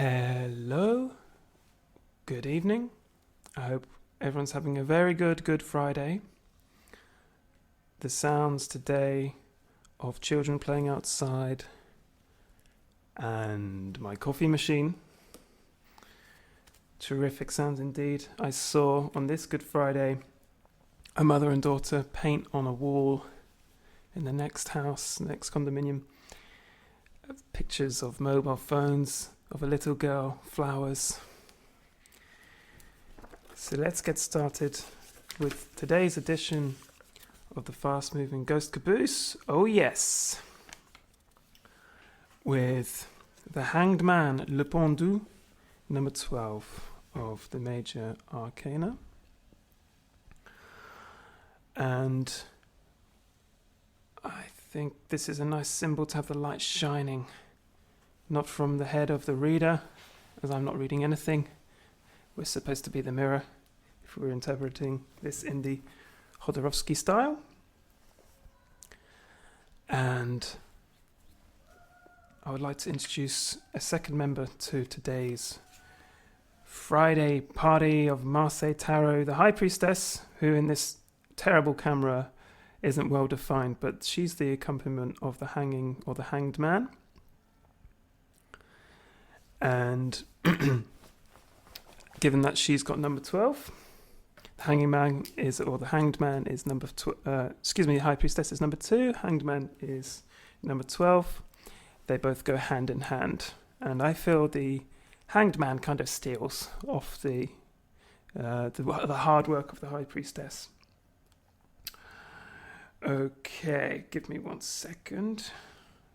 Hello, good evening. I hope everyone's having a very good Friday. The sounds today of children playing outside and my coffee machine. Terrific sounds indeed. I saw on this Good Friday a mother and daughter paint on a wall in the next house, next condominium, pictures of mobile phones, of a little girl, flowers. So let's get started with today's edition of the fast-moving Ghost Caboose. Oh yes! With The Hanged Man, Le Pendu, number 12 of the major Arcana. And I think this is a nice symbol to have the light shining, not from the head of the reader, as I'm not reading anything. We're supposed to be the mirror, if we're interpreting this in the Jodorowsky style. And I would like to introduce a second member to today's Friday party of Marseille Tarot, the High Priestess, who in this terrible camera isn't well defined, but she's the accompaniment of the hanging or the hanged man. And given that she's got number 12, the hanging man is, or the hanged man is number, the High Priestess is number 2, hanged man is number 12. They both go hand in hand. And I feel the hanged man kind of steals off the hard work of the High Priestess. Okay, give me 1 second.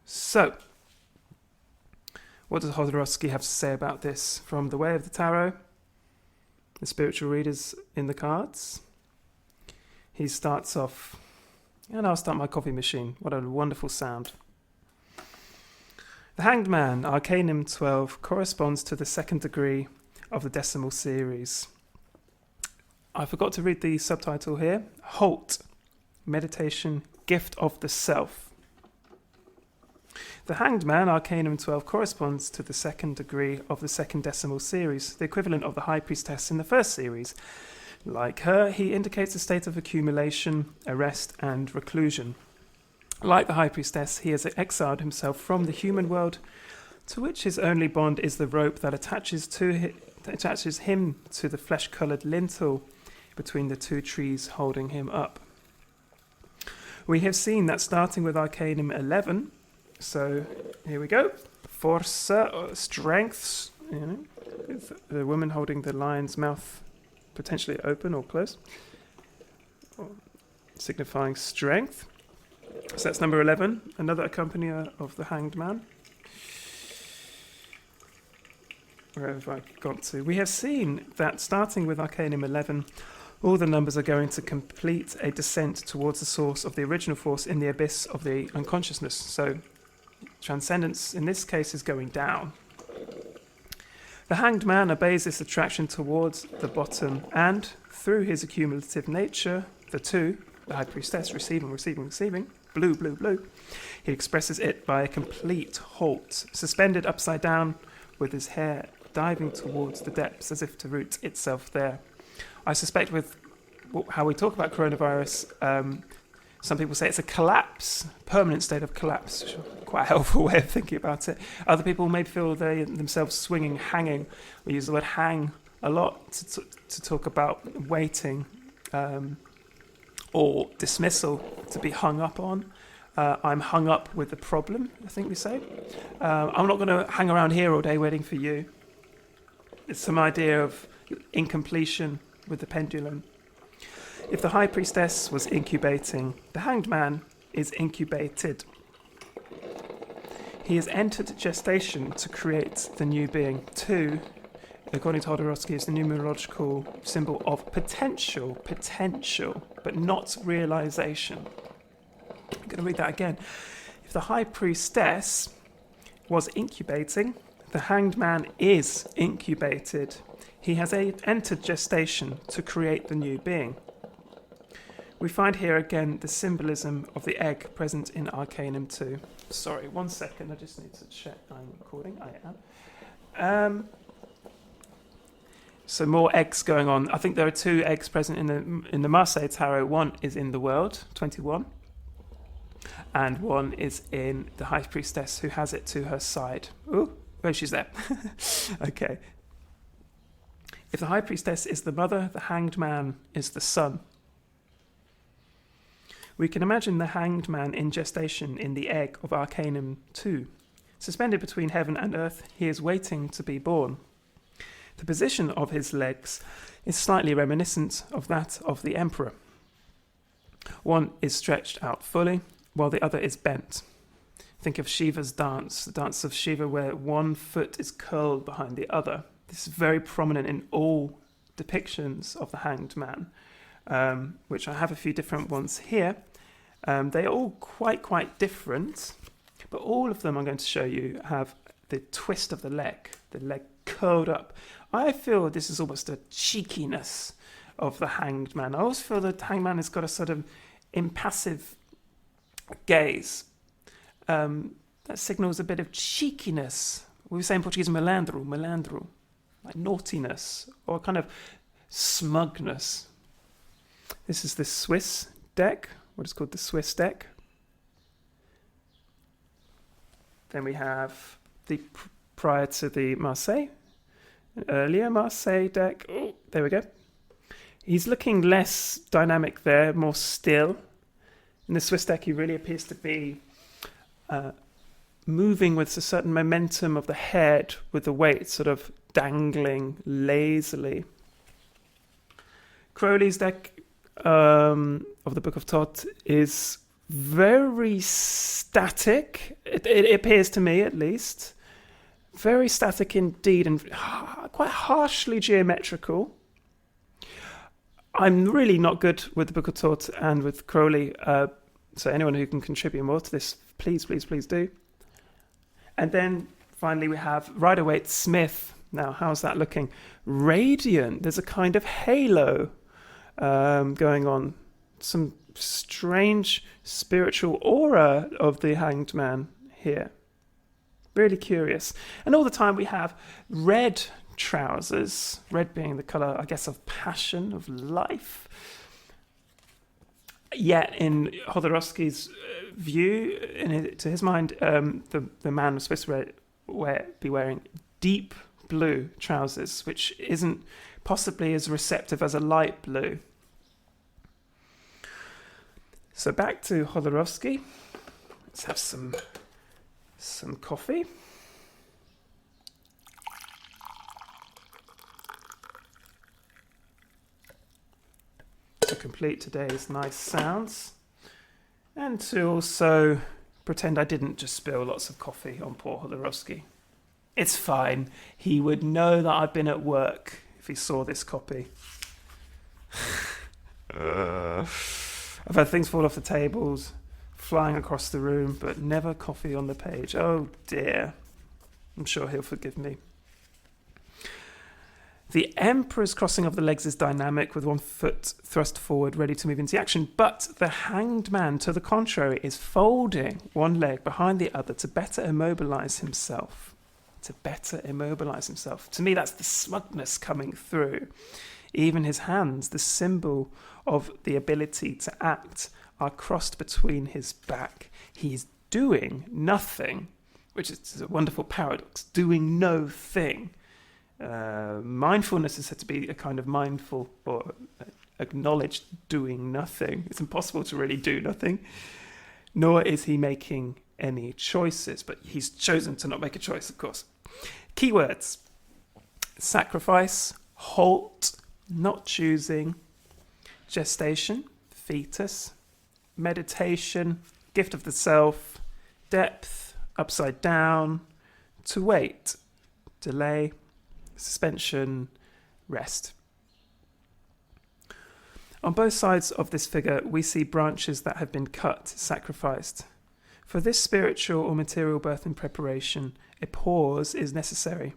So, what does Jodorowsky have to say about this from the way of the tarot, the spiritual readers in the cards? He starts off, and I'll start my coffee machine. What a wonderful sound. The Hanged Man, Arcanum 12, corresponds to the second degree of the decimal series. I forgot to read the subtitle here. Halt. Meditation, Gift of the Self. The Hanged Man, Arcanum 12, corresponds to the second degree of the second decimal series, the equivalent of the High Priestess in the first series. Like her, he indicates a state of accumulation, arrest, and reclusion. Like the High Priestess, he has exiled himself from the human world, to which his only bond is the rope that attaches him to the flesh-coloured lintel between the two trees holding him up. We have seen that starting with Arcanum 11, so here we go. Forza, or strength, the woman holding the lion's mouth potentially open or closed, signifying strength. So that's number 11, another accompanier of the Hanged Man. Where have I got to? We have seen that starting with Arcanum 11, all the numbers are going to complete a descent towards the source of the original force in the abyss of the unconsciousness. So transcendence in this case is going down. The Hanged Man obeys this attraction towards the bottom, and through his accumulative nature, the High Priestess, receiving, blue, he expresses it by a complete halt, suspended upside down with his hair diving towards the depths as if to root itself there. I suspect with how we talk about coronavirus, some people say it's a collapse, permanent state of collapse, which is quite a helpful way of thinking about it. Other people may feel they themselves swinging, hanging. We use the word hang a lot to talk about waiting or dismissal, to be hung up on. I'm hung up with the problem, I think we say. I'm not going to hang around here all day waiting for you. It's some idea of incompletion with the pendulum. If the High Priestess was incubating, the Hanged Man is incubated. He has entered gestation to create the new being. 2, according to Jodorowsky, is the numerological symbol of potential, but not realization. I'm going to read that again. If the High Priestess was incubating, the Hanged Man is incubated. He has entered gestation to create the new being. We find here again the symbolism of the egg present in Arcanum 2. Sorry, 1 second, I just need to check I'm recording. I am. So more eggs going on. I think there are 2 eggs present in the Marseille tarot. One is in the world, 21, and one is in the High Priestess, who has it to her side. Oh, she's there. Okay. If the High Priestess is the mother, the Hanged Man is the son. We can imagine the Hanged Man in gestation in the egg of Arcanum 2. Suspended between heaven and earth, he is waiting to be born. The position of his legs is slightly reminiscent of that of the Emperor. One is stretched out fully, while the other is bent. Think of Shiva's dance, the dance of Shiva, where one foot is curled behind the other. This is very prominent in all depictions of the Hanged Man, which I have a few different ones here. They are all quite different, but all of them I'm going to show you have the twist of the leg curled up. I feel this is almost a cheekiness of the Hanged Man. I always feel the Hanged Man has got a sort of impassive gaze. That signals a bit of cheekiness. We say in Portuguese, malandro, like naughtiness or kind of smugness. This is the Swiss deck, what is called the Swiss deck. Then we have the prior to the Marseille, an earlier Marseille deck. Oh, there we go. He's looking less dynamic there, more still. In the Swiss deck, he really appears to be moving with a certain momentum of the head, with the weight sort of dangling lazily. Crowley's deck of the Book of Thoth is very static. It appears to me, at least. Very static indeed, and quite harshly geometrical. I'm really not good with the Book of Thoth and with Crowley, so anyone who can contribute more to this, please do. And then finally we have Rider-Waite-Smith. Now, how's that looking? Radiant. There's a kind of halo going on. Some strange spiritual aura of the Hanged Man here. Really curious. And all the time we have red trousers, red being the colour, I guess, of passion, of life. Yet in Jodorowsky's view, to his mind, the man was supposed to be wearing deep blue trousers, which isn't possibly as receptive as a light blue. So back to Jodorowsky. Let's have some coffee. To complete today's nice sounds, and to also pretend I didn't just spill lots of coffee on poor Jodorowsky. It's fine. He would know that I've been at work if he saw this copy. I've had things fall off the tables, flying across the room, but never coffee on the page. Oh dear. I'm sure he'll forgive me. The Emperor's crossing of the legs is dynamic, with one foot thrust forward, ready to move into action. But the Hanged Man, to the contrary, is folding one leg behind the other to better immobilize himself. To me, that's the smugness coming through. Even his hands, the symbol of the ability to act, are crossed between his back. He's doing nothing, which is a wonderful paradox. Doing no thing. Mindfulness is said to be a kind of mindful or acknowledged doing nothing. It's impossible to really do nothing, nor is he making any choices, but he's chosen to not make a choice, of course. Keywords: sacrifice, halt, not choosing, gestation, fetus, meditation, gift of the self, depth, upside down, to wait, delay, suspension, rest. On both sides of this figure, we see branches that have been cut, sacrificed. For this spiritual or material birth in preparation, a pause is necessary.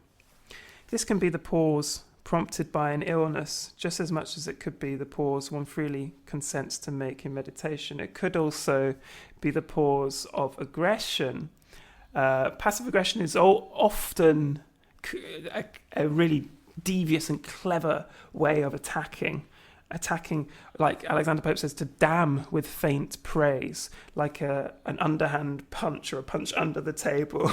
This can be the pause prompted by an illness, just as much as it could be the pause one freely consents to make in meditation. It could also be the pause of aggression. Passive aggression is often a really devious and clever way of attacking, like Alexander Pope says, to damn with faint praise, like an underhand punch or a punch under the table.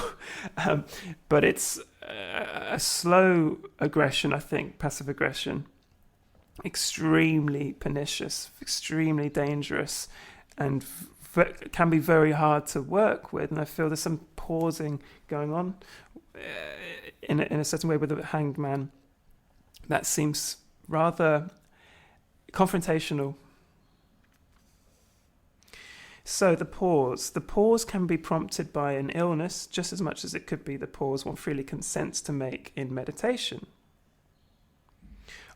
But it's a slow aggression, I think, passive aggression, extremely pernicious, extremely dangerous, and can be very hard to work with. And I feel there's some pausing going on in a certain way with the hanged man that seems rather confrontational. So the pause can be prompted by an illness just as much as it could be the pause one freely consents to make in meditation.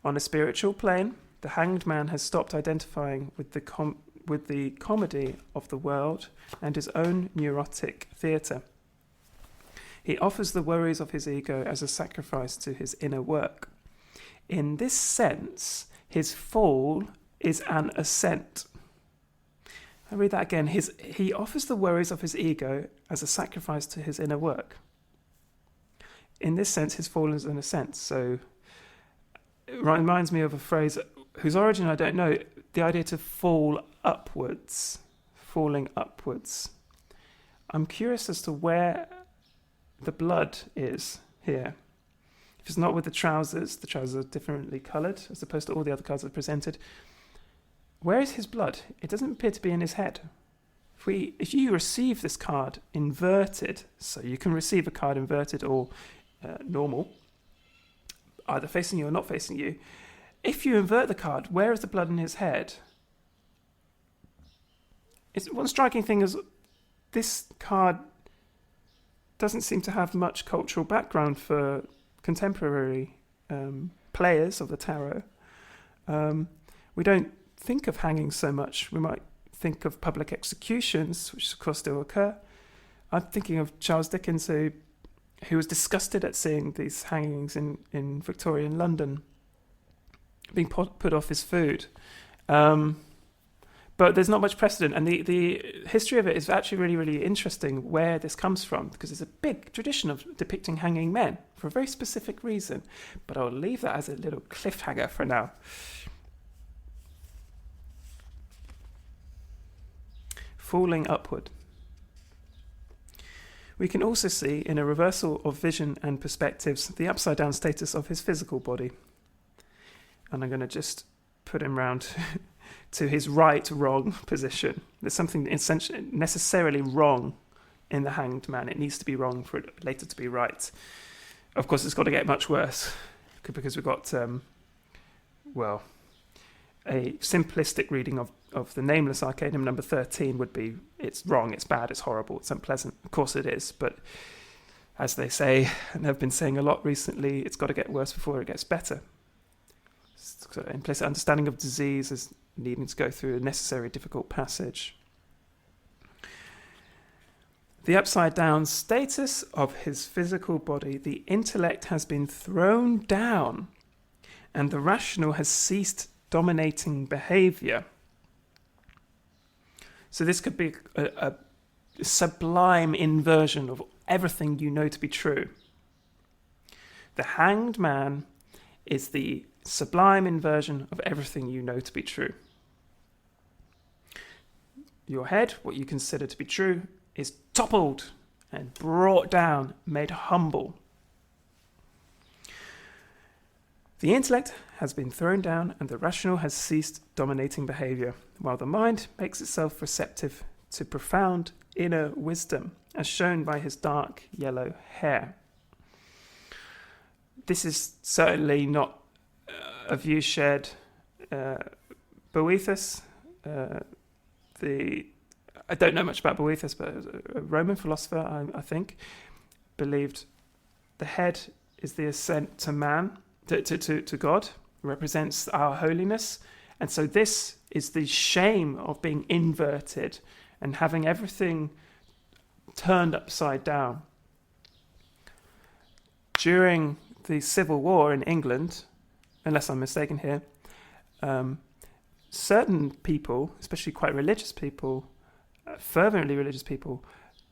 On a spiritual plane, the hanged man has stopped identifying with the comedy of the world and his own neurotic theatre. He offers the worries of his ego as a sacrifice to his inner work. In this sense, his fall is an ascent. I read that again. He offers the worries of his ego as a sacrifice to his inner work. In this sense, his fall is an ascent. So it reminds me of a phrase whose origin I don't know, the idea to fall upwards, falling upwards. I'm curious as to where the blood is here. If it's not with the trousers are differently coloured as opposed to all the other cards that are presented. Where is his blood? It doesn't appear to be in his head. If you receive this card inverted, so you can receive a card inverted or normal, either facing you or not facing you. If you invert the card, where is the blood in his head? One striking thing is this card doesn't seem to have much cultural background for contemporary players of the tarot. We don't think of hanging so much. We might think of public executions, which of course still occur. I'm thinking of Charles Dickens, who was disgusted at seeing these hangings in Victorian London, being put off his food. But there's not much precedent, and the history of it is actually really, really interesting where this comes from, because there's a big tradition of depicting hanging men for a very specific reason. But I'll leave that as a little cliffhanger for now. Falling upward. We can also see, in a reversal of vision and perspectives, the upside-down status of his physical body. And I'm going to just put him round to his right-wrong position. There's something essentially necessarily wrong in the hanged man. It needs to be wrong for it later to be right. Of course, it's got to get much worse, because we've got, a simplistic reading of the Nameless Arcanum number 13 would be, it's wrong, it's bad, it's horrible, it's unpleasant. Of course it is, but as they say, and have been saying a lot recently, it's got to get worse before it gets better. So implicit understanding of disease is needing to go through a necessary difficult passage. The upside-down status of his physical body, the intellect has been thrown down, and the rational has ceased dominating behavior. So this could be a sublime inversion of everything you know to be true. The hanged man is the sublime inversion of everything you know to be true. Your head, what you consider to be true, is toppled and brought down, made humble. The intellect has been thrown down and the rational has ceased dominating behavior, while the mind makes itself receptive to profound inner wisdom, as shown by his dark yellow hair. This is certainly not a view shared. Boethus, I don't know much about Boethus, but a Roman philosopher, I think, believed the head is the ascent to man, to God, represents our holiness. And so this is the shame of being inverted and having everything turned upside down. During the Civil War in England, unless I'm mistaken here, certain people, especially quite religious people, fervently religious people,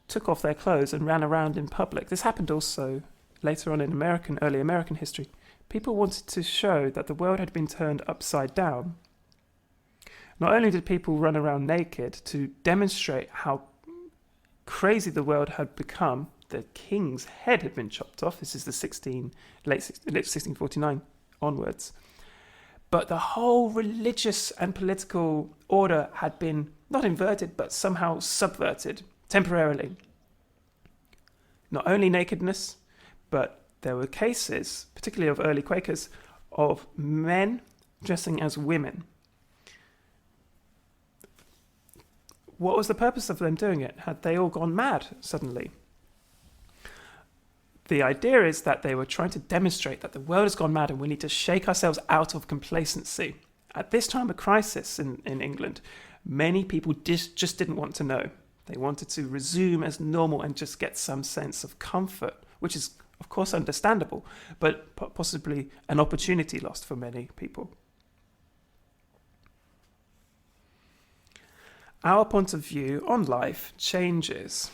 took off their clothes and ran around in public. This happened also later on in early American history, people wanted to show that the world had been turned upside down. Not only did people run around naked to demonstrate how crazy the world had become, the king's head had been chopped off. This is the late 1649 onwards. But the whole religious and political order had been not inverted, but somehow subverted temporarily. Not only nakedness, but there were cases, particularly of early Quakers, of men dressing as women. What was the purpose of them doing it? Had they all gone mad suddenly? The idea is that they were trying to demonstrate that the world has gone mad and we need to shake ourselves out of complacency. At this time of crisis in England, many people just didn't want to know. They wanted to resume as normal and just get some sense of comfort, which is, of course, understandable, but possibly an opportunity lost for many people. Our point of view on life changes.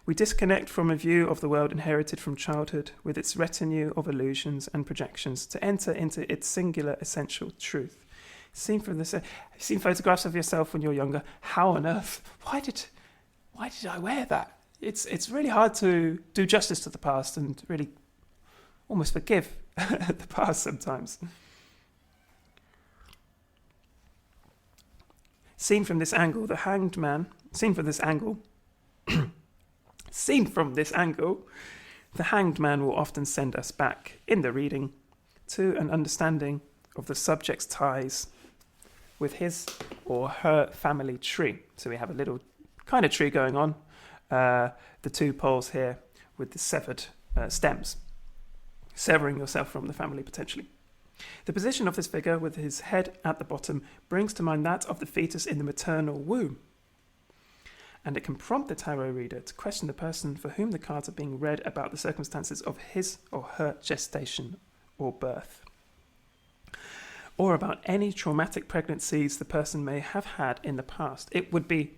We disconnect from a view of the world inherited from childhood with its retinue of illusions and projections to enter into its singular essential truth. Seen photographs of yourself when you're younger. How on earth? Why did I wear that? It's really hard to do justice to the past and really almost forgive the past sometimes. Seen from this angle, the hanged man. Seen from this angle, the hanged man will often send us back in the reading to an understanding of the subject's ties with his or her family tree. So we have a little kind of tree going on, the two poles here with the severed stems, severing yourself from the family potentially. The position of this figure with his head at the bottom brings to mind that of the fetus in the maternal womb. And it can prompt the tarot reader to question the person for whom the cards are being read about the circumstances of his or her gestation or birth, or about any traumatic pregnancies the person may have had in the past. It would be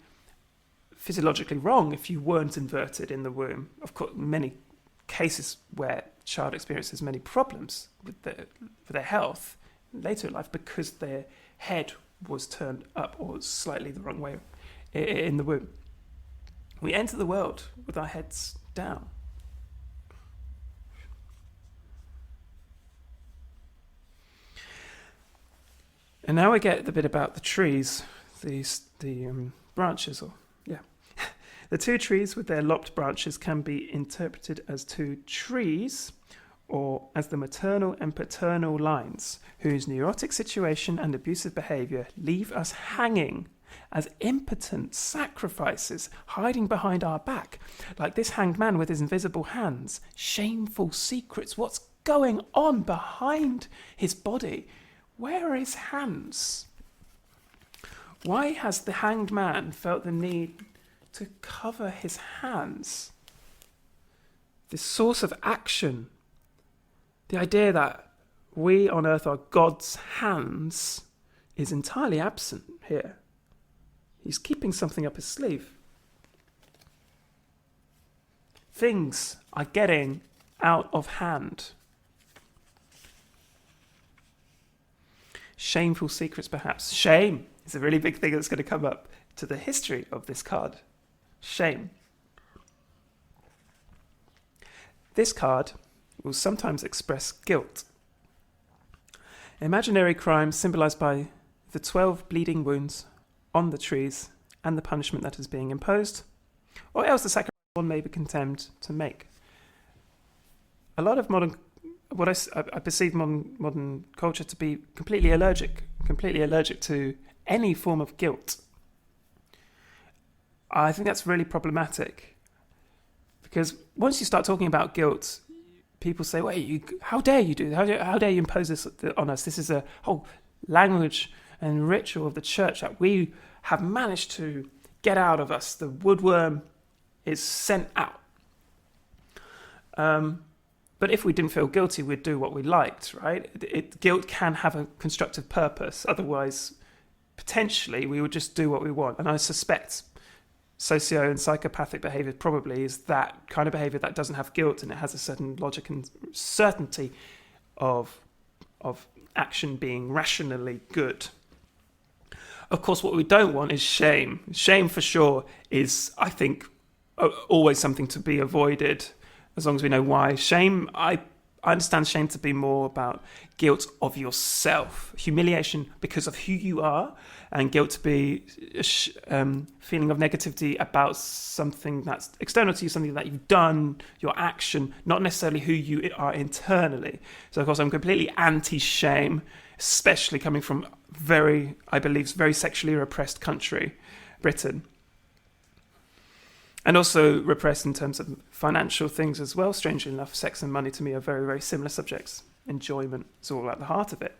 physiologically wrong if you weren't inverted in the womb. Of course, many cases where child experiences many problems with their health later in life because their head was turned up or slightly the wrong way in the womb. We enter the world with our heads down. And now we get the bit about the trees, the branches, The two trees with their lopped branches can be interpreted as two trees or as the maternal and paternal lines whose neurotic situation and abusive behaviour leave us hanging as impotent sacrifices hiding behind our back, like this hanged man with his invisible hands, shameful secrets. What's going on behind his body? Where are his hands? Why has the hanged man felt the need to cover his hands? This source of action, the idea that we on earth are God's hands, is entirely absent here. He's keeping something up his sleeve. Things are getting out of hand. Shameful secrets, perhaps. Shame is a really big thing that's going to come up to the history of this card. Shame. This card will sometimes express guilt. Imaginary crime symbolized by the 12 bleeding wounds on the trees and the punishment that is being imposed, or else the sacrifice one may be condemned to make. A lot of I perceive modern culture to be completely allergic to any form of guilt. I think that's really problematic because once you start talking about guilt, people say, "Wait, how dare you do that? How dare you impose this on us? This is a whole language and ritual of the church that we have managed to get out of us. The woodworm is sent out." But if we didn't feel guilty, we'd do what we liked, right? Guilt can have a constructive purpose. Otherwise, potentially, we would just do what we want. And I suspect socio and psychopathic behavior probably is that kind of behavior that doesn't have guilt, and it has a certain logic and certainty of action being rationally good. Of course, what we don't want is shame. Shame, for sure, is, I think, always something to be avoided, as long as we know why. Shame, I understand shame to be more about guilt of yourself, humiliation because of who you are, and guilt to be a feeling of negativity about something that's external to you, something that you've done, your action, not necessarily who you are internally. So, of course, I'm completely anti-shame, especially coming from very sexually repressed country, Britain. And also repressed in terms of financial things as well. Strangely enough, sex and money to me are very, very similar subjects. Enjoyment is all at the heart of it.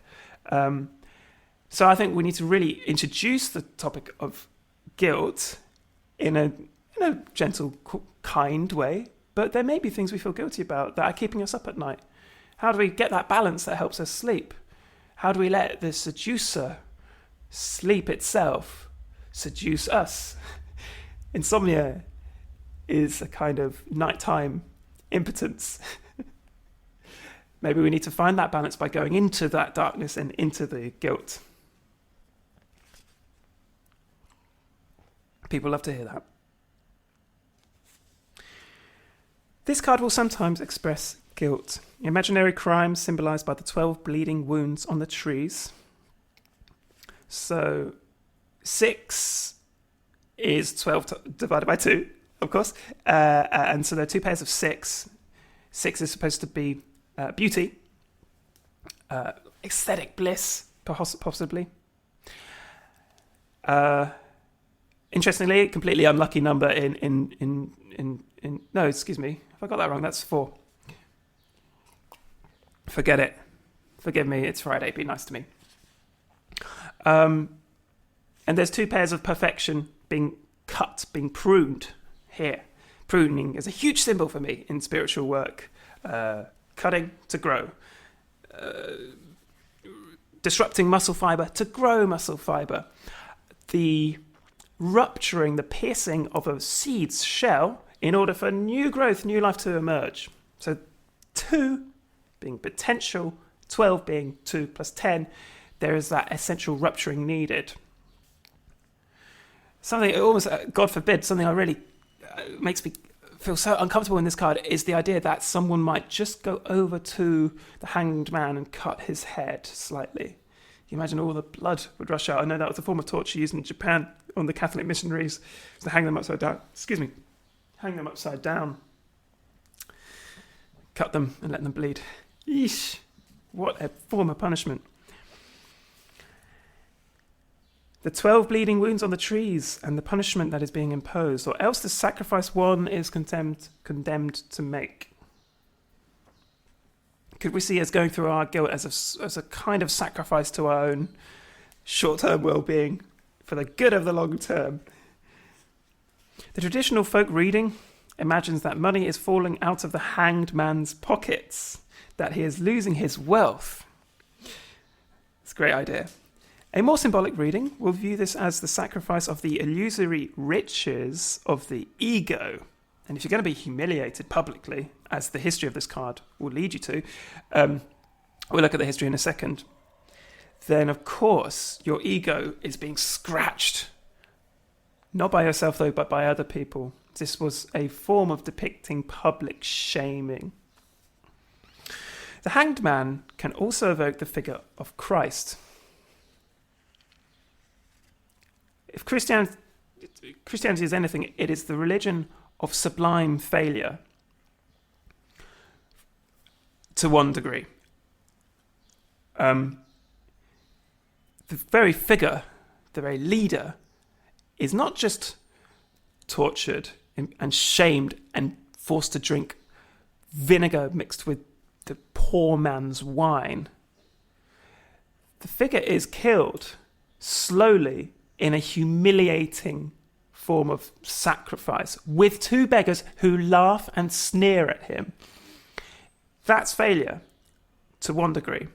So I think we need to really introduce the topic of guilt in a gentle, kind way. But there may be things we feel guilty about that are keeping us up at night. How do we get that balance that helps us sleep? How do we let the seducer, sleep itself, seduce us? Insomnia is a kind of nighttime impotence. Maybe we need to find that balance by going into that darkness and into the guilt. People love to hear that. This card will sometimes express guilt. Imaginary crimes symbolized by the 12 bleeding wounds on the trees. So 6 is 12 divided by 2, of course. And so there are 2 pairs of 6. 6 is supposed to be beauty, aesthetic bliss, possibly. Interestingly, completely unlucky number no, excuse me, if I got that wrong, that's 4. Forget it. Forgive me, it's Friday, be nice to me. And there's 2 pairs of perfection being cut, being pruned here. Pruning is a huge symbol for me in spiritual work. Cutting to grow. Disrupting muscle fiber to grow muscle fiber. The rupturing, the piercing of a seed's shell in order for new growth, new life to emerge. So 2 being potential, 12 being 2 plus 10, there is that essential rupturing needed. Something almost, God forbid, something I really makes me feel so uncomfortable in this card is the idea that someone might just go over to the hanged man and cut his head slightly. You imagine all the blood would rush out. I know that was a form of torture used in Japan on the Catholic missionaries to hang them upside down. Hang them upside down. Cut them and let them bleed. Yeesh. What a form of punishment. The 12 bleeding wounds on the trees and the punishment that is being imposed, or else the sacrifice one is condemned to make. Could we see us going through our guilt as a kind of sacrifice to our own short-term well-being for the good of the long term? The traditional folk reading imagines that money is falling out of the hanged man's pockets, that he is losing his wealth. It's a great idea. A more symbolic reading will view this as the sacrifice of the illusory riches of the ego. And if you're going to be humiliated publicly, as the history of this card will lead you to, we'll look at the history in a second, then of course your ego is being scratched. Not by yourself though, but by other people. This was a form of depicting public shaming. The hanged man can also evoke the figure of Christ. If Christianity is anything, it is the religion of sublime failure to one degree. The very figure, the very leader, is not just tortured and shamed and forced to drink vinegar mixed with the poor man's wine. The figure is killed slowly in a humiliating form of sacrifice with 2 beggars who laugh and sneer at him. That's failure to one degree.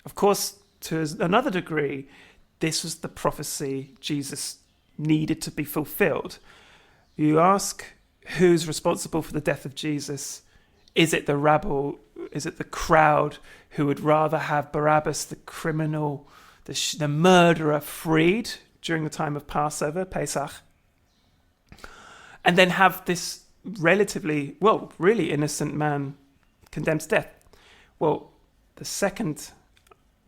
Of course, to another degree, this was the prophecy Jesus needed to be fulfilled. You ask who's responsible for the death of Jesus. Is it the rabble? Is it the crowd who would rather have Barabbas, the criminal, the murderer, freed during the time of Passover, Pesach, and then have this relatively, really innocent man condemned to death? Well, the second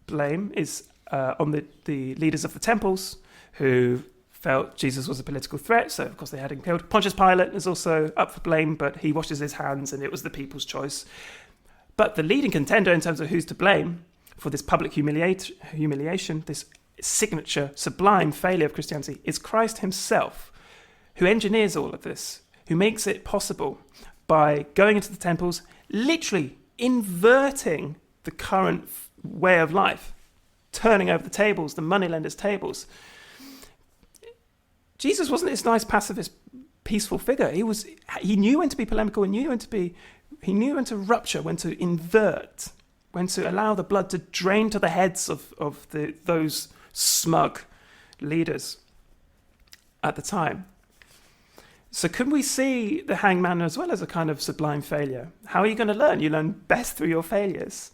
blame is on the leaders of the temples, who felt Jesus was a political threat, so of course they had him killed. Pontius Pilate is also up for blame, but he washes his hands and it was the people's choice. But the leading contender in terms of who's to blame for this public humiliation, this signature, sublime failure of Christianity, is Christ himself, who engineers all of this, who makes it possible by going into the temples, literally inverting the current way of life, turning over the tables, the moneylenders' tables. Jesus wasn't this nice pacifist, peaceful figure. He knew when to be polemical, he knew when to rupture, when to invert, when to allow the blood to drain to the heads of those smug leaders at the time. So can we see the hangman as well as a kind of sublime failure? How are you going to learn? You learn best through your failures.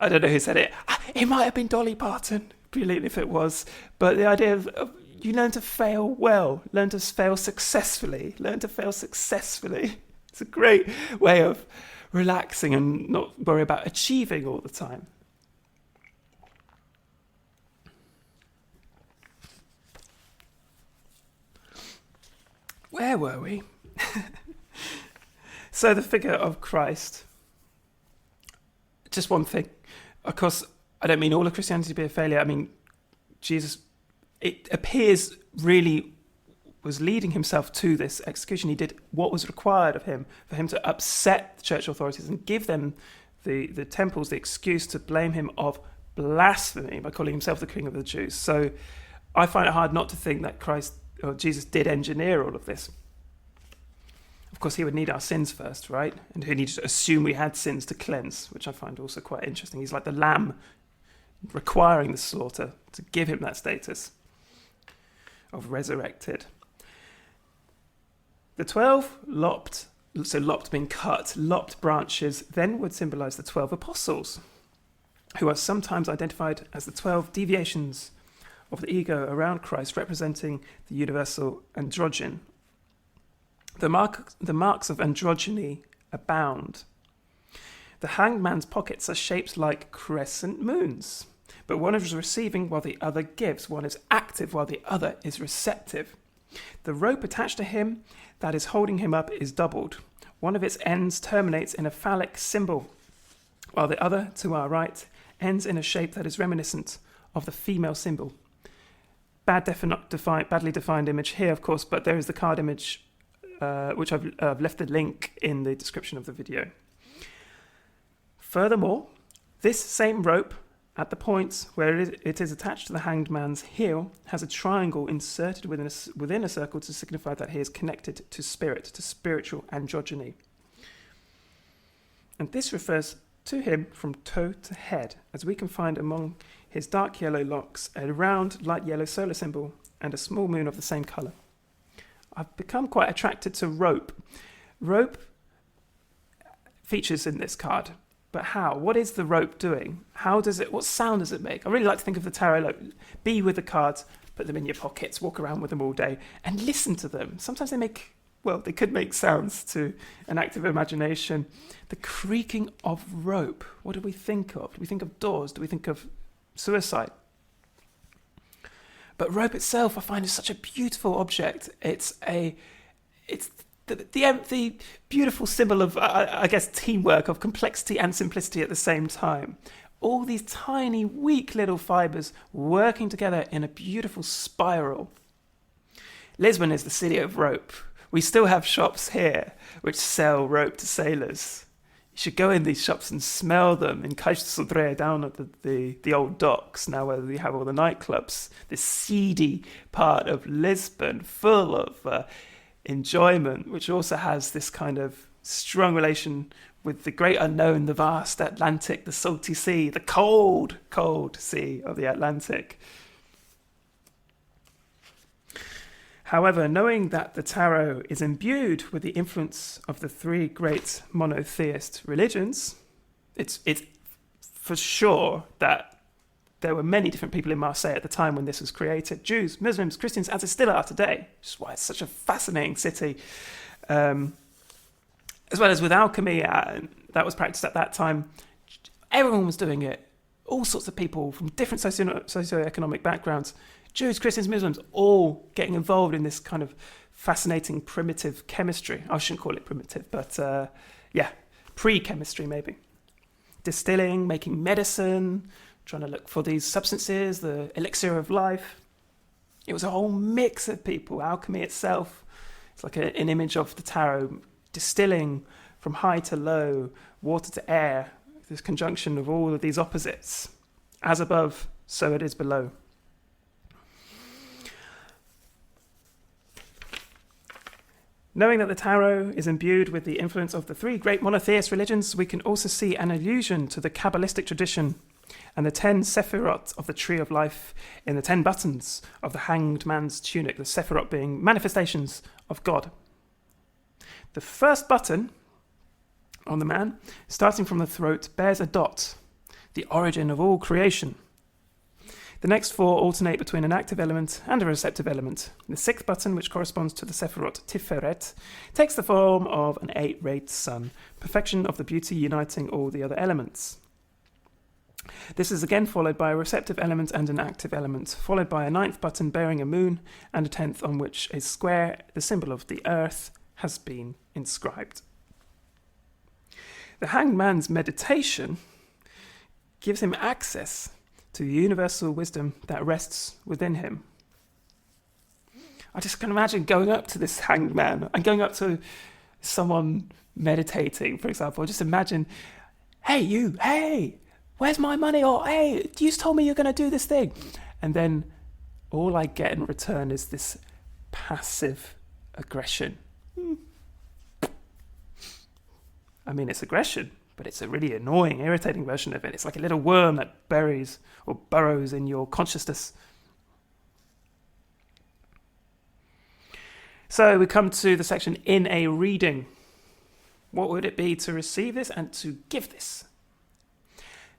I don't know who said it. It might have been Dolly Parton. Brilliant if it was. But the idea of you learn to fail well, learn to fail successfully, It's a great way of relaxing and not worry about achieving all the time. Where were we? So the figure of Christ. Just one thing. Of course, I don't mean all of Christianity to be a failure. I mean, Jesus, it appears, really was leading himself to this execution. He did what was required of him for him to upset the church authorities and give them, the temples, the excuse to blame him of blasphemy by calling himself the King of the Jews. So I find it hard not to think that Jesus did engineer all of this. Of course, he would need our sins first, right? And he needed to assume we had sins to cleanse, which I find also quite interesting. He's like the lamb requiring the slaughter to give him that status of resurrected. The 12 lopped being cut, lopped branches then would symbolize the 12 apostles, who are sometimes identified as the 12 deviations of the ego around Christ, representing the universal androgyne. The marks of androgyny abound. The hanged man's pockets are shaped like crescent moons, but one is receiving while the other gives. One is active while the other is receptive. The rope attached to him that is holding him up is doubled. One of its ends terminates in a phallic symbol, while the other, to our right, ends in a shape that is reminiscent of the female symbol. Badly defined image here, of course, but there is the card image, which I've left the link in the description of the video. Furthermore, this same rope, at the points where it is attached to the hanged man's heel, has a triangle inserted within a circle to signify that he is connected to spirit, to spiritual androgyny. And this refers to him from toe to head, as we can find among his dark yellow locks a round light yellow solar symbol and a small moon of the same colour. I've become quite attracted to rope. Rope features in this card, but how? What is the rope doing? What sound does it make? I really like to think of the tarot like, be with the cards, put them in your pockets, walk around with them all day, and listen to them. Sometimes they could make sounds to an active imagination. The creaking of rope, what do we think of? Do we think of doors? Do we think of suicide? But rope itself, I find, is such a beautiful object. It's the beautiful symbol of, I guess, teamwork, of complexity and simplicity at the same time. All these tiny, weak little fibres working together in a beautiful spiral. Lisbon is the city of rope. We still have shops here which sell rope to sailors. You should go in these shops and smell them in Caixa de Sodré, down at the old docks, now where we have all the nightclubs. This seedy part of Lisbon, full of enjoyment, which also has this kind of strong relation with the great unknown, the vast Atlantic, the salty sea, the cold, cold sea of the Atlantic. However, knowing that the tarot is imbued with the influence of the three great monotheist religions, it's for sure that there were many different people in Marseille at the time when this was created. Jews, Muslims, Christians, as it still are today, which is why it's such a fascinating city. As well as with alchemy, that was practiced at that time. Everyone was doing it. All sorts of people from different socioeconomic backgrounds, Jews, Christians, Muslims, all getting involved in this kind of fascinating primitive chemistry. I shouldn't call it primitive, but pre-chemistry maybe. Distilling, making medicine, trying to look for these substances, the elixir of life. It was a whole mix of people. Alchemy itself, it's like an image of the tarot, distilling from high to low, water to air, this conjunction of all of these opposites. As above, so it is below. Knowing that the tarot is imbued with the influence of the three great monotheist religions, we can also see an allusion to the Kabbalistic tradition and the 10 sephirot of the tree of life in the 10 buttons of the hanged man's tunic, the sephirot being manifestations of God. The first button on the man, starting from the throat, bears a dot, the origin of all creation. The next 4 alternate between an active element and a receptive element. The 6th button, which corresponds to the sephirot Tiferet, takes the form of an 8-rayed sun, perfection of the beauty uniting all the other elements. This is again followed by a receptive element and an active element, followed by a 9th button bearing a moon and a 10th on which a square, the symbol of the earth, has been inscribed. The hanged man's meditation gives him access to the universal wisdom that rests within him. I just can imagine going up to this hanged man and going up to someone meditating, for example. Just imagine, hey, where's my money? Or, hey, you told me you're going to do this thing. And then all I get in return is this passive aggression. I mean, it's aggression, but it's a really annoying, irritating version of it. It's like a little worm that buries or burrows in your consciousness. So we come to the section in a reading. What would it be to receive this and to give this?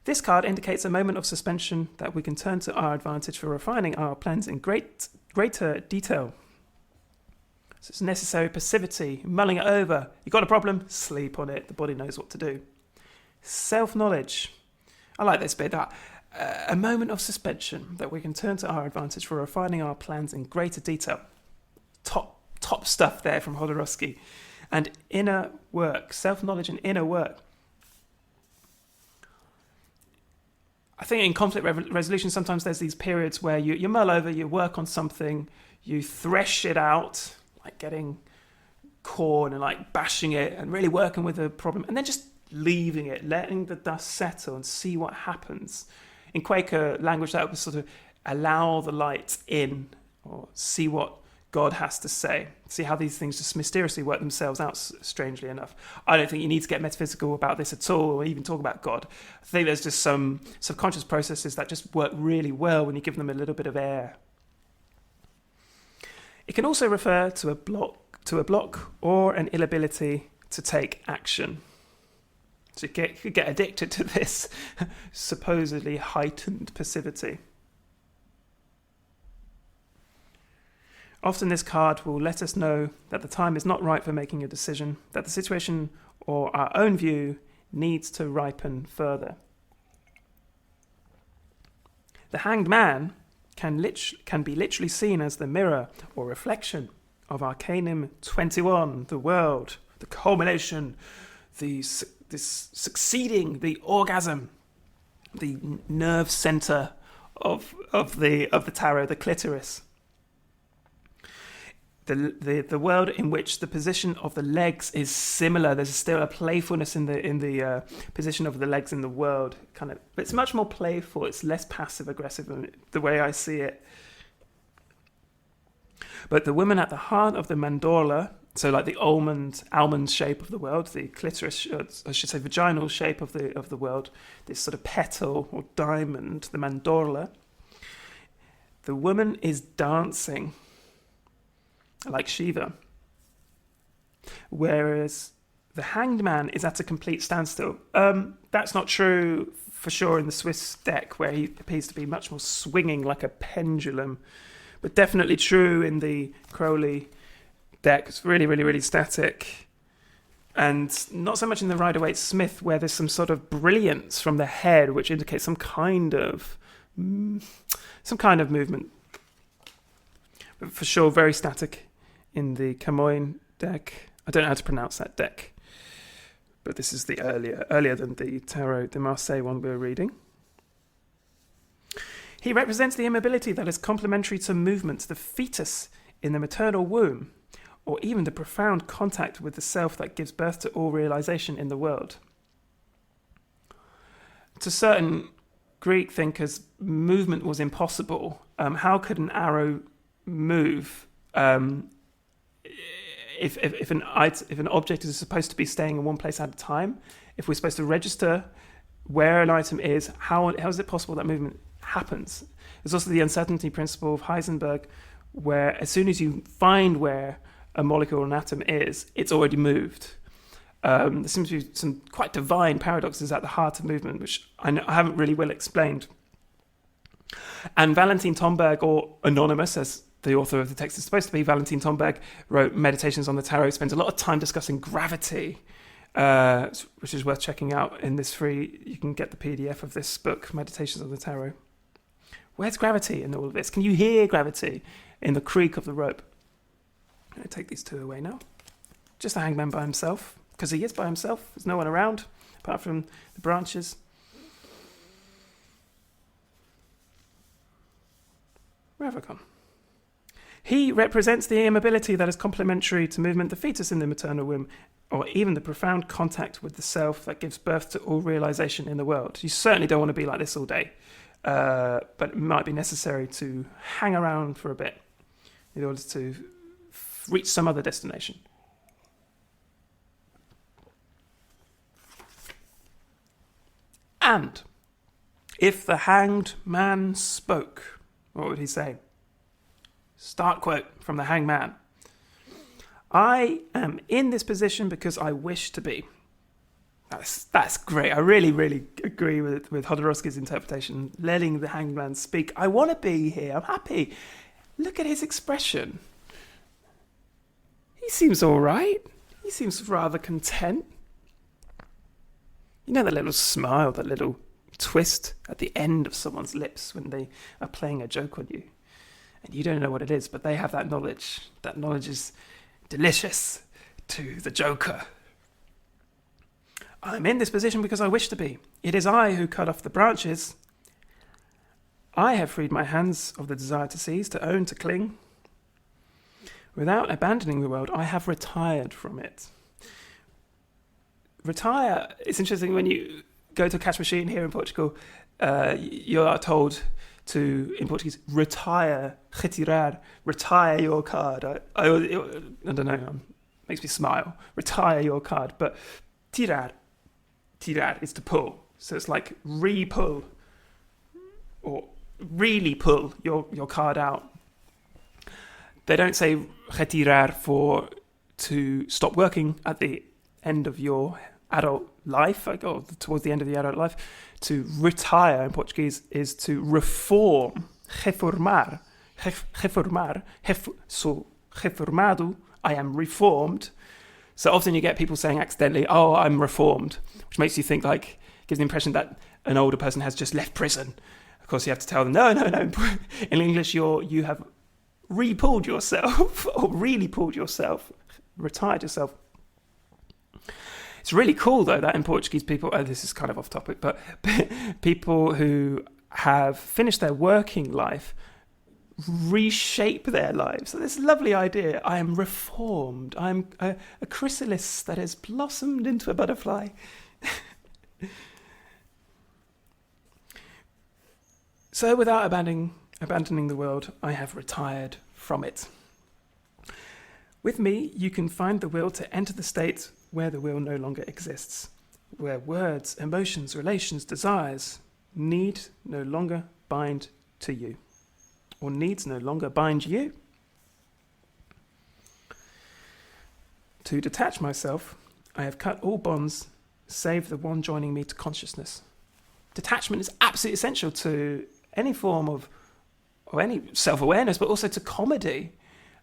This card indicates a moment of suspension that we can turn to our advantage for refining our plans in greater detail. So it's necessary passivity, mulling it over. You got a problem? Sleep on it. The body knows what to do. Self-knowledge. I like this bit. That a moment of suspension that we can turn to our advantage for refining our plans in greater detail. Top stuff there from Jodorowsky. And inner work. Self-knowledge and inner work. I think in conflict resolution, sometimes there's these periods where you mull over, you work on something, you thresh it out, like getting corn and like bashing it and really working with the problem, and then just leaving it, letting the dust settle and see what happens. In Quaker language, that would sort of allow the light in, or see what God has to say. See how these things just mysteriously work themselves out, strangely enough. I don't think you need to get metaphysical about this at all, or even talk about God. I think there's just some subconscious processes that just work really well when you give them a little bit of air. It can also refer to a block or an inability to take action. So you could get addicted to this supposedly heightened passivity. Often this card will let us know that the time is not right for making a decision, that the situation or our own view needs to ripen further. The hanged man can be literally seen as the mirror or reflection of Arcanum 21, the world, the culmination, this succeeding, the orgasm, the nerve center of the tarot, the clitoris. The world in which the position of the legs is similar. There's still a playfulness in the position of the legs in the world, kind of, but it's much more playful. It's less passive aggressive, the way I see it. But the woman at the heart of the mandorla, so like the almond shape of the world, the clitoris, I should say, vaginal shape of the world, this sort of petal or diamond, the mandorla. The woman is dancing. like Shiva. Whereas the hanged man is at a complete standstill. That's not true for sure in the Swiss deck, where he appears to be much more swinging like a pendulum, but definitely true in the Crowley deck. It's really, really, really static. And not so much in the Rider-Waite-Smith, where there's some sort of brilliance from the head, which indicates some kind of movement. But for sure, very static in the Camoin deck. I don't know how to pronounce that deck, but this is the earlier than the Tarot de Marseille one we were reading. He represents the immobility that is complementary to movement, the fetus in the maternal womb, or even the profound contact with the self that gives birth to all realization in the world. To certain Greek thinkers, movement was impossible. How could an arrow move if an object is supposed to be staying in one place at a time? If we're supposed to register where an item is, how is it possible that movement happens? There's also the uncertainty principle of Heisenberg, where as soon as you find where a molecule or an atom is, it's already moved. There seems to be some quite divine paradoxes at the heart of movement, which I haven't really well explained. And Valentin Tomberg, or Anonymous, as the author of the text is supposed to be, Valentin Tomberg, wrote Meditations on the Tarot, spends a lot of time discussing gravity, which is worth checking out in this free. You can get the PDF of this book, Meditations on the Tarot. Where's gravity in all of this? Can you hear gravity in the creak of the rope? I'm going to take these two away now. Just the hangman by himself, because he is by himself. There's no one around, apart from the branches. Where have I gone? He represents the immobility that is complementary to movement, the fetus in the maternal womb, or even the profound contact with the self that gives birth to all realization in the world. You certainly don't want to be like this all day, but it might be necessary to hang around for a bit in order to reach some other destination. And if the hanged man spoke, what would he say? Start quote from the hanged man. I am in this position because I wish to be. That's great. I really, really agree with Jodorowsky's interpretation. Letting the hanged man speak. I want to be here. I'm happy. Look at his expression. He seems all right. He seems rather content. You know that little smile, that little twist at the end of someone's lips when they are playing a joke on you. And you don't know what it is, but they have that knowledge. That knowledge is delicious to the joker. I'm in this position because I wish to be. It is I who cut off the branches. I have freed my hands of the desire to seize, to own, to cling. Without abandoning the world, I have retired from it. Retire, it's interesting when you go to a cash machine here in Portugal, you are told to, in Portuguese, retire, retirar, retire your card. I don't know, makes me smile. Retire your card, but tirar is to pull. So it's like re-pull, or really pull your card out. They don't say retirar to stop working at the end of your adult life, or towards the end of the adult life. To retire in Portuguese is to reform, reformar. So reformado, I am reformed. So often you get people saying accidentally, oh, I'm reformed, which makes you think, like, gives the impression that an older person has just left prison. Of course, you have to tell them, no. In English, you have re-pulled yourself, or really pulled yourself, retired yourself. It's really cool, though, that in Portuguese people, this is kind of off topic, but people who have finished their working life reshape their lives. So this lovely idea, I am reformed, I'm a chrysalis that has blossomed into a butterfly. So without abandoning the world, I have retired from it. With me, you can find the will to enter the state where the will no longer exists, where words, emotions, relations, desires need no longer bind to you, or needs no longer bind you. To detach myself, I have cut all bonds save the one joining me to consciousness. Detachment is absolutely essential to any form of any self-awareness, but also to comedy.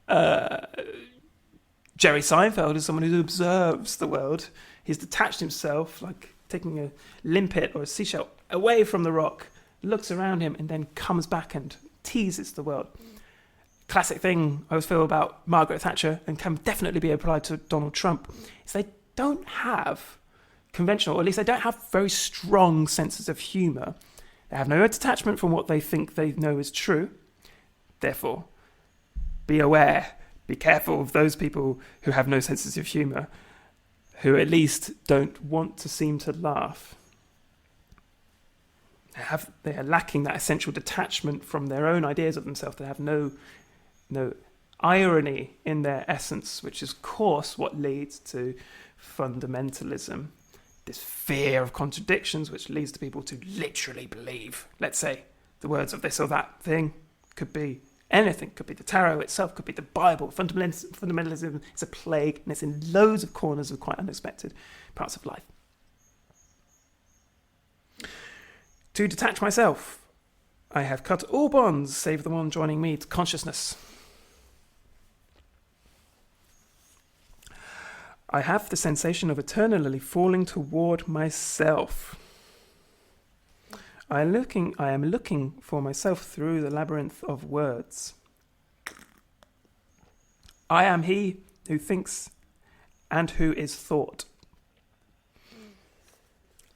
Jerry Seinfeld is someone who observes the world. He's detached himself, like taking a limpet or a seashell away from the rock, looks around him, and then comes back and teases the world. Classic thing I always feel about Margaret Thatcher, and can definitely be applied to Donald Trump, is they don't have conventional, or at least they don't have very strong senses of humour. They have no detachment from what they think they know is true. Therefore, be aware, be careful of those people who have no senses of humour, who at least don't want to seem to laugh. They are lacking that essential detachment from their own ideas of themselves. They have no irony in their essence, which is, of course, what leads to fundamentalism. This fear of contradictions, which leads to people to literally believe, let's say, the words of this or that thing. Could be anything. Could be the tarot itself. Could be the Bible. Fundamentalism is a plague, and it's in loads of corners of quite unexpected parts of life. To detach myself, I have cut all bonds save the one joining me to consciousness. I have the sensation of eternally falling toward myself. I am looking for myself through the labyrinth of words. I am he who thinks and who is thought.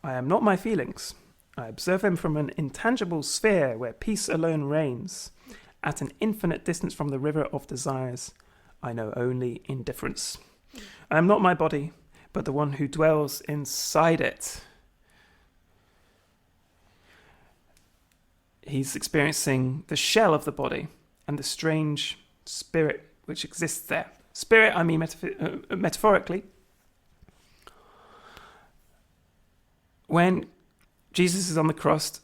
I am not my feelings. I observe them from an intangible sphere where peace alone reigns. At an infinite distance from the river of desires, I know only indifference. I am not my body, but the one who dwells inside it. He's experiencing the shell of the body and the strange spirit which exists there. Spirit, I mean metaphorically. When Jesus is on the cross,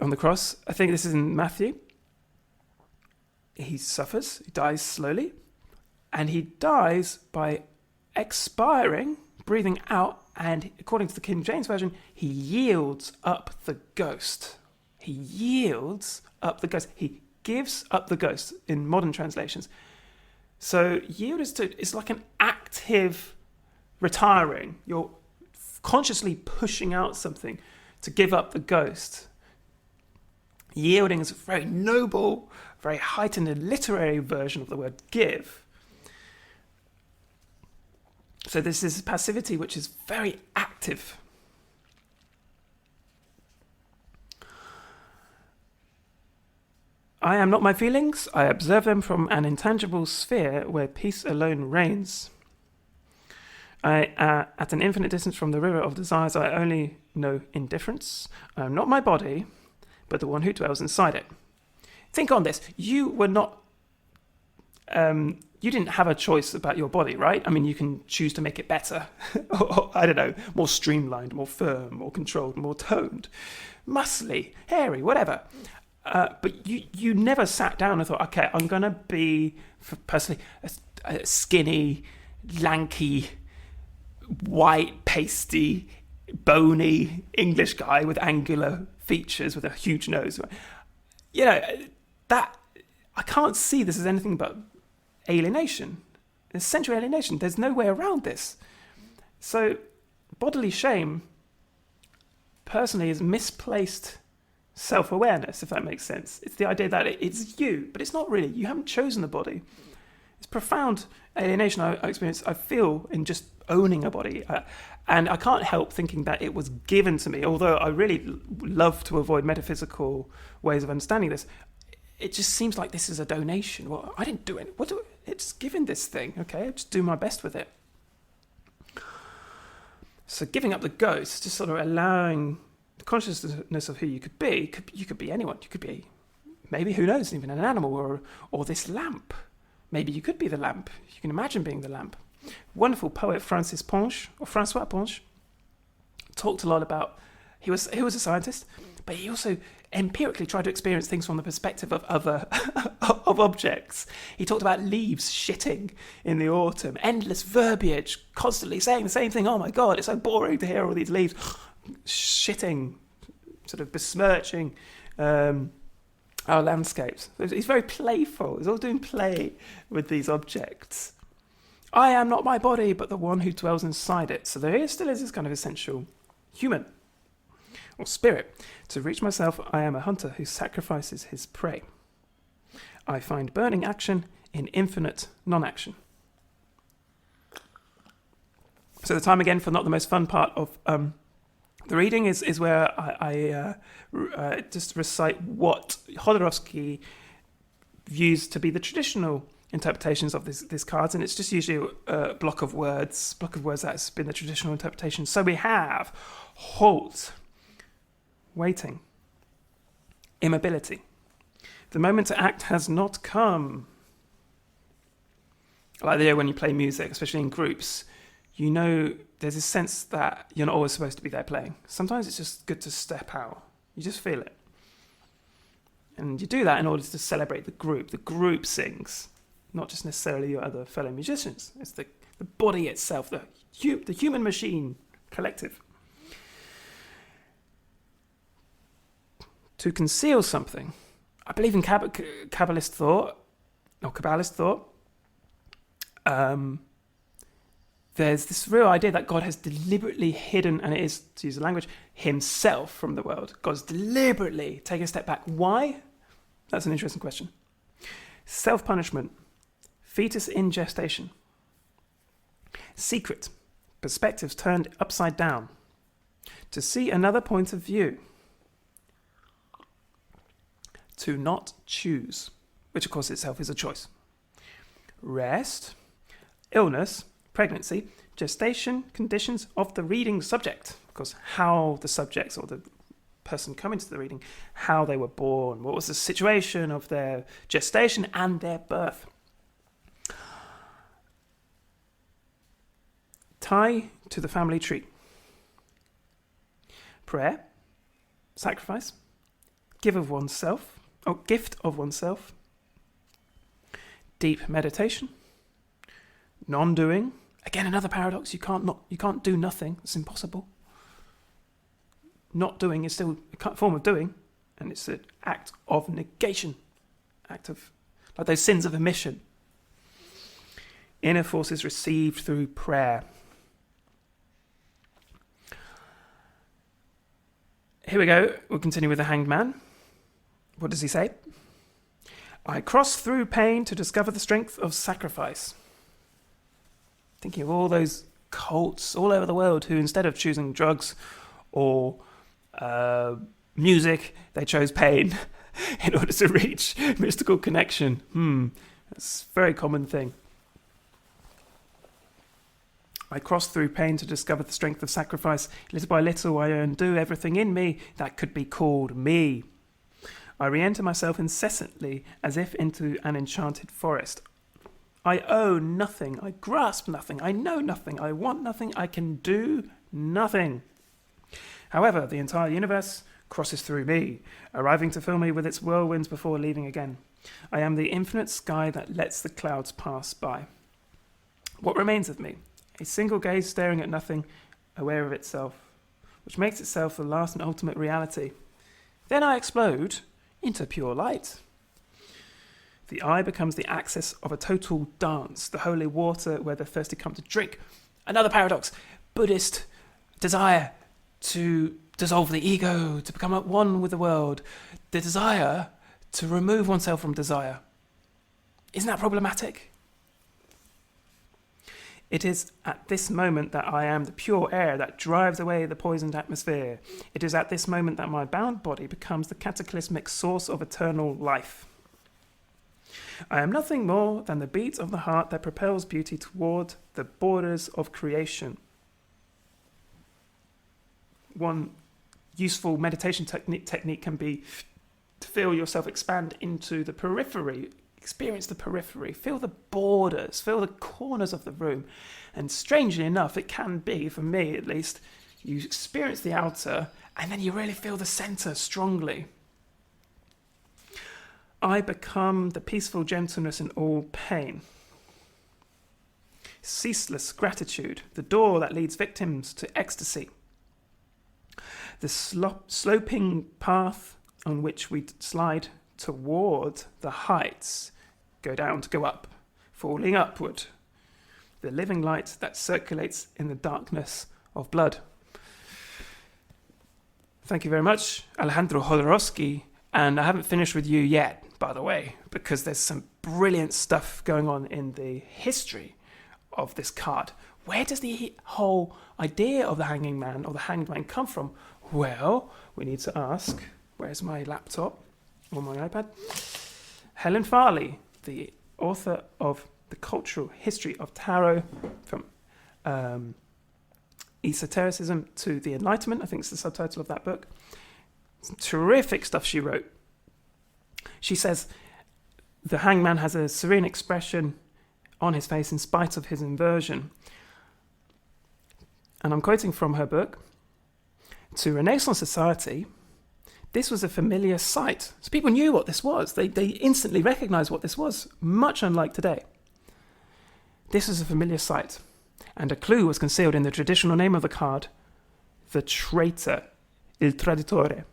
I think this is in Matthew, he suffers, he dies slowly, and he dies by expiring, breathing out, and according to the King James Version, he yields up the ghost. He yields up the ghost. He gives up the ghost in modern translations. So yield is like an active retiring. You're consciously pushing out something to give up the ghost. Yielding is a very noble, very heightened and literary version of the word give. So this is passivity which is very active. I am not my feelings. I observe them from an intangible sphere where peace alone reigns. At an infinite distance from the river of desires, I only know indifference. I am not my body, but the one who dwells inside it. Think on this. You were not... you didn't have a choice about your body, right? I mean, you can choose to make it better. Or, I don't know, more streamlined, more firm, more controlled, more toned, muscly, hairy, whatever. But you never sat down and thought, okay, I'm going to be, personally, a skinny, lanky, white, pasty, bony English guy with angular features with a huge nose. You know, that I can't see this as anything but alienation, essential alienation. There's no way around this. So bodily shame, personally, is misplaced self-awareness, if that makes sense. It's the idea that it's you, but it's not really. You haven't chosen the body. It's profound alienation I experience, I feel, in just owning a body. And I can't help thinking that it was given to me, although I really love to avoid metaphysical ways of understanding this. It just seems like this is a donation. Well, I didn't do it. It's given this thing, okay? I just do my best with it. So giving up the ghost, just sort of allowing the consciousness of who you could be. You could be anyone. You could be, maybe, who knows, even an animal or this lamp. Maybe you could be the lamp. You can imagine being the lamp. Wonderful poet Francois Ponge talked a lot about He was a scientist, but he also empirically tried to experience things from the perspective of other of objects. He talked about leaves shitting in the autumn, endless verbiage, constantly saying the same thing. Oh my God, it's so boring to hear all these leaves shitting, sort of besmirching our landscapes. He's very playful. He's all doing play with these objects. I am not my body, but the one who dwells inside it. So there still is this kind of essential human or spirit. To reach myself, I am a hunter who sacrifices his prey. I find burning action in infinite non-action. So the time again for not the most fun part of the reading is where I just recite what Jodorowsky views to be the traditional interpretations of these cards, and it's just usually a block of words that's been the traditional interpretation. So we have halt, waiting, immobility. The moment to act has not come. Like there when you play music, especially in groups, you know there's a sense that you're not always supposed to be there playing. Sometimes it's just good to step out. You just feel it. And you do that in order to celebrate the group. The group sings, not just necessarily your other fellow musicians. It's the body itself, the human machine collective. To conceal something. I believe in Kabbalist thought. There's this real idea that God has deliberately hidden, and it is, to use the language, himself from the world. God's deliberately taken a step back. Why? That's an interesting question. Self-punishment. Fetus in gestation. Secret. Perspectives turned upside down. To see another point of view. To not choose, which of course itself is a choice. Rest. Illness. Pregnancy, gestation, conditions of the reading subject. Of course, how the subjects or the person coming to the reading, how they were born, what was the situation of their gestation and their birth. Tie to the family tree. Prayer, sacrifice, gift of oneself, deep meditation, non-doing. Again, another paradox. You can't do nothing. It's impossible. Not doing is still a form of doing, and it's an act of negation, act of like those sins of omission. Inner forces received through prayer. Here we go. We'll continue with the Hanged Man. What does he say? I cross through pain to discover the strength of sacrifice. Thinking of all those cults all over the world who, instead of choosing drugs or music, they chose pain in order to reach mystical connection. That's a very common thing. I cross through pain to discover the strength of sacrifice. Little by little, I undo everything in me that could be called me. I re-enter myself incessantly as if into an enchanted forest. I own nothing, I grasp nothing, I know nothing, I want nothing, I can do nothing. However, the entire universe crosses through me, arriving to fill me with its whirlwinds before leaving again. I am the infinite sky that lets the clouds pass by. What remains of me? A single gaze staring at nothing, aware of itself, which makes itself the last and ultimate reality. Then I explode into pure light. The eye becomes the axis of a total dance, the holy water where the thirsty come to drink. Another paradox, Buddhist desire to dissolve the ego, to become at one with the world, the desire to remove oneself from desire. Isn't that problematic? It is at this moment that I am the pure air that drives away the poisoned atmosphere. It is at this moment that my bound body becomes the cataclysmic source of eternal life. I am nothing more than the beat of the heart that propels beauty toward the borders of creation. One useful meditation technique can be to feel yourself expand into the periphery, experience the periphery, feel the borders, feel the corners of the room. And strangely enough, it can be, for me at least, you experience the outer And then you really feel the center strongly. I become the peaceful gentleness in all pain. Ceaseless gratitude, the door that leads victims to ecstasy. The sloping path on which we slide toward the heights, go down to go up, falling upward. The living light that circulates in the darkness of blood. Thank you very much, Alejandro Jodorowsky. And I haven't finished with you yet, by the way, because there's some brilliant stuff going on in the history of this card. Where does the whole idea of the hanging man or the hanged man come from? Well, we need to ask, where's my laptop or my iPad? Helen Farley, the author of The Cultural History of Tarot, from Esotericism to the Enlightenment, I think it's the subtitle of that book. Some terrific stuff she wrote. She says, the hangman has a serene expression on his face in spite of his inversion. And I'm quoting from her book. To Renaissance society, this was a familiar sight. So people knew what this was. They instantly recognized what this was, much unlike today. This was a familiar sight. And a clue was concealed in the traditional name of the card, the traitor, il traditore.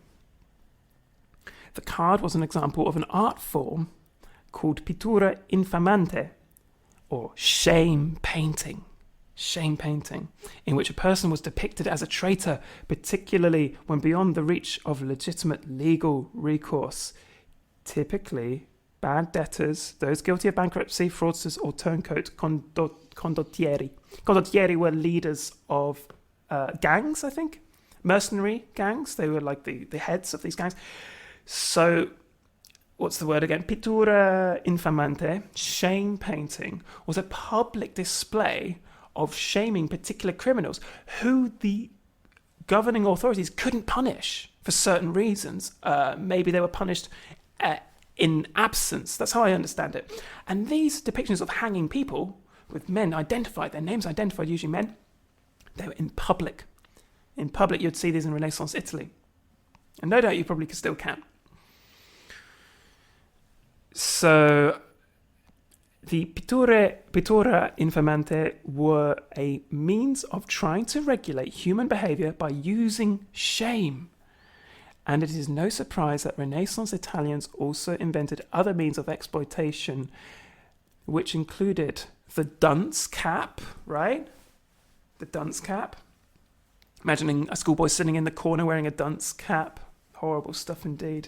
The card was an example of an art form called pittura infamante, or shame painting, in which a person was depicted as a traitor, particularly when beyond the reach of legitimate legal recourse. Typically, bad debtors, those guilty of bankruptcy, fraudsters, or turncoat condottieri. Condottieri were leaders of gangs, I think, mercenary gangs. They were like the heads of these gangs. So, what's the word again? Pittura infamante, shame painting, was a public display of shaming particular criminals who the governing authorities couldn't punish for certain reasons. Maybe they were punished in absence. That's how I understand it. And these depictions of hanging people with men identified, their names identified, usually men, they were in public. In public, you'd see these in Renaissance Italy. And no doubt you probably still can. So, the pittura infamante were a means of trying to regulate human behavior by using shame. And it is no surprise that Renaissance Italians also invented other means of exploitation, which included the dunce cap, right? The dunce cap. Imagining a schoolboy sitting in the corner wearing a dunce cap. Horrible stuff indeed.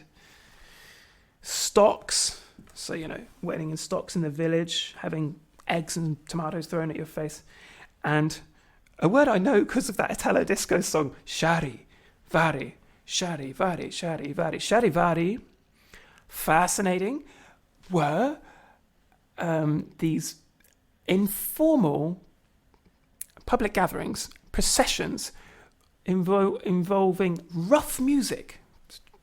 Stocks. So, waiting in stocks in the village, having eggs and tomatoes thrown at your face. And a word I know because of that Italo disco song, charivari, charivari, charivari. Charivari, fascinating, were these informal public gatherings, processions, involving rough music.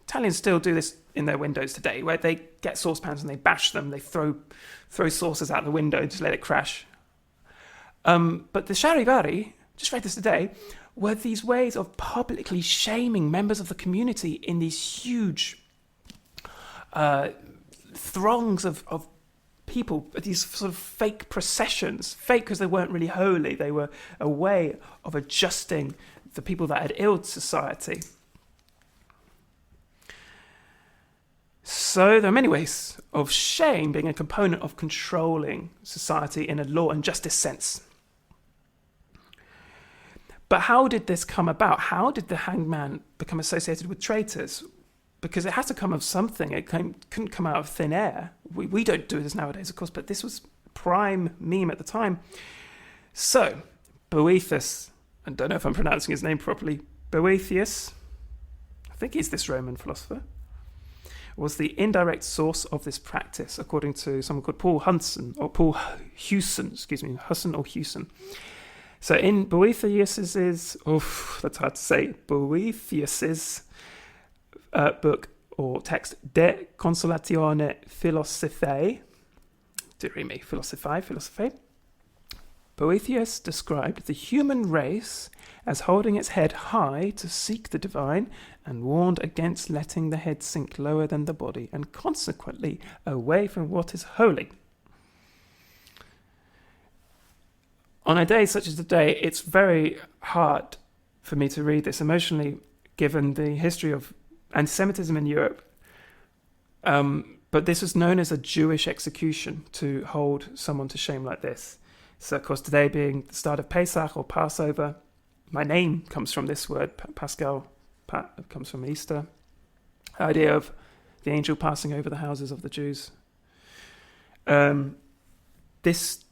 Italians still do this in their windows today, where they get saucepans and they bash them, they throw saucers out the window and just let it crash. But the charivari, just read this today, were these ways of publicly shaming members of the community in these huge throngs of people, these sort of fake processions. Fake because they weren't really holy. They were a way of adjusting the people that had ill society. So there are many ways of shame being a component of controlling society in a law and justice sense. But how did this come about? How did the hanged man become associated with traitors? Because it had to come of something. It couldn't come out of thin air. We don't do this nowadays, of course, but this was prime meme at the time. So, Boethius, I don't know if I'm pronouncing his name properly, Boethius, I think he's this Roman philosopher, was the indirect source of this practice, according to someone called Paul Husson. So in Boethius's, that's hard to say, Boethius's book or text, De Consolatione Philosophiae, dear me, Philosophiae, Boethius described the human race as holding its head high to seek the divine, and warned against letting the head sink lower than the body, and consequently away from what is holy. On a day such as today, it's very hard for me to read this emotionally, given the history of anti-Semitism in Europe. But this was known as a Jewish execution, to hold someone to shame like this. So, of course, today being the start of Pesach or Passover, my name comes from this word, Pascal, comes from Easter. The idea of the angel passing over the houses of the Jews. This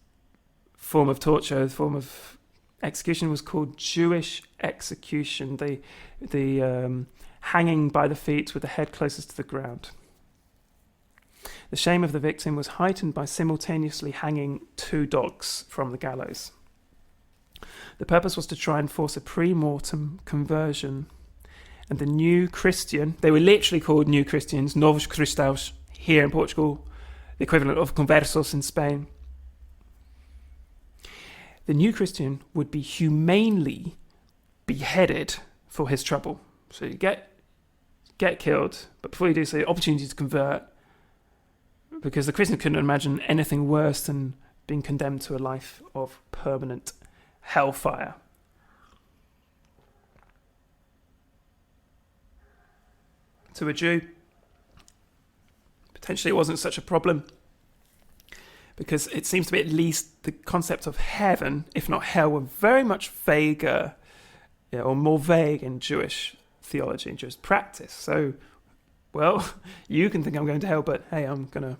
form of torture, form of execution, was called Jewish execution, the hanging by the feet with the head closest to the ground. The shame of the victim was heightened by simultaneously hanging 2 dogs from the gallows. The purpose was to try and force a pre-mortem conversion. And the new Christian, they were literally called new Christians, novos cristãos, here in Portugal, the equivalent of conversos in Spain. The new Christian would be humanely beheaded for his trouble. So you get killed, but before you do so, opportunity to convert, because the Christian couldn't imagine anything worse than being condemned to a life of permanent hellfire. To a Jew, potentially it wasn't such a problem, because it seems to be at least the concept of heaven, if not hell, were very much vaguer, or more vague in Jewish theology and Jewish practice. So, well, you can think I'm going to hell, but hey, I'm going to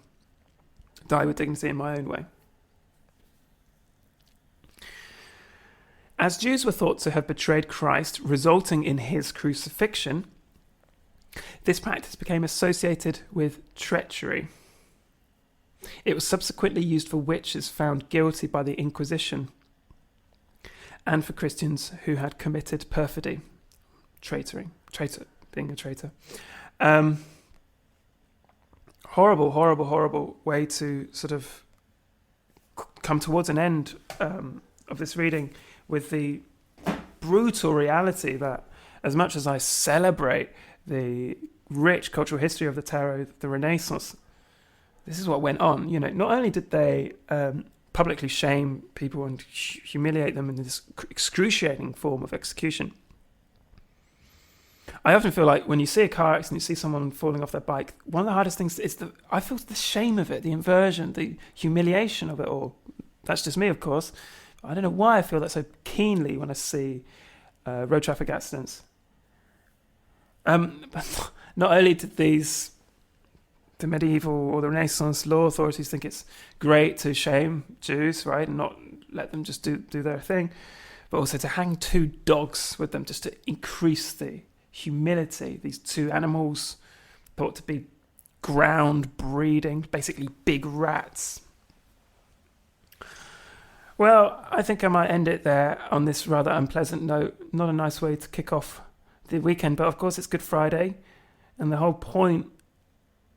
die with dignity in my own way. As Jews were thought to have betrayed Christ, resulting in his crucifixion, this practice became associated with treachery. It was subsequently used for witches found guilty by the Inquisition, and for Christians who had committed perfidy, being a traitor. Horrible way to sort of come towards an end of this reading, with the brutal reality that, as much as I celebrate the rich cultural history of the Tarot, the Renaissance, this is what went on. Not only did they publicly shame people and humiliate them in this excruciating form of execution. I often feel like when you see a car accident, you see someone falling off their bike, one of the hardest things is I feel the shame of it, the inversion, the humiliation of it all. That's just me, of course. I don't know why I feel that so keenly when I see road traffic accidents. But not only did the medieval or the Renaissance law authorities think it's great to shame Jews, right, and not let them just do their thing, but also to hang 2 dogs with them just to increase the humility. These 2 animals thought to be ground breeding, basically big rats. Well, I think I might end it there on this rather unpleasant note. Not a nice way to kick off the weekend, but of course it's Good Friday, and the whole point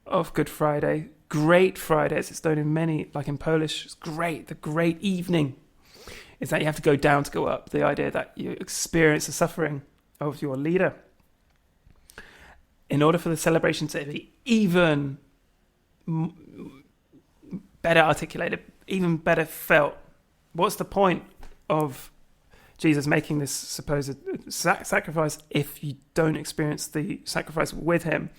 of Good Friday, Great Friday, as it's known in many, like in Polish, it's great, the great evening, is that you have to go down to go up. The idea that you experience the suffering of your leader. In order for the celebration to be even better articulated, even better felt, what's the point of Jesus making this supposed sacrifice if you don't experience the sacrifice with him?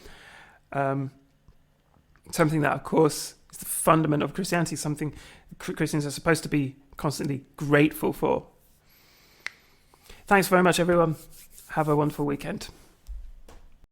Something that, of course, is the fundament of Christianity, something Christians are supposed to be constantly grateful for. Thanks very much, everyone. Have a wonderful weekend.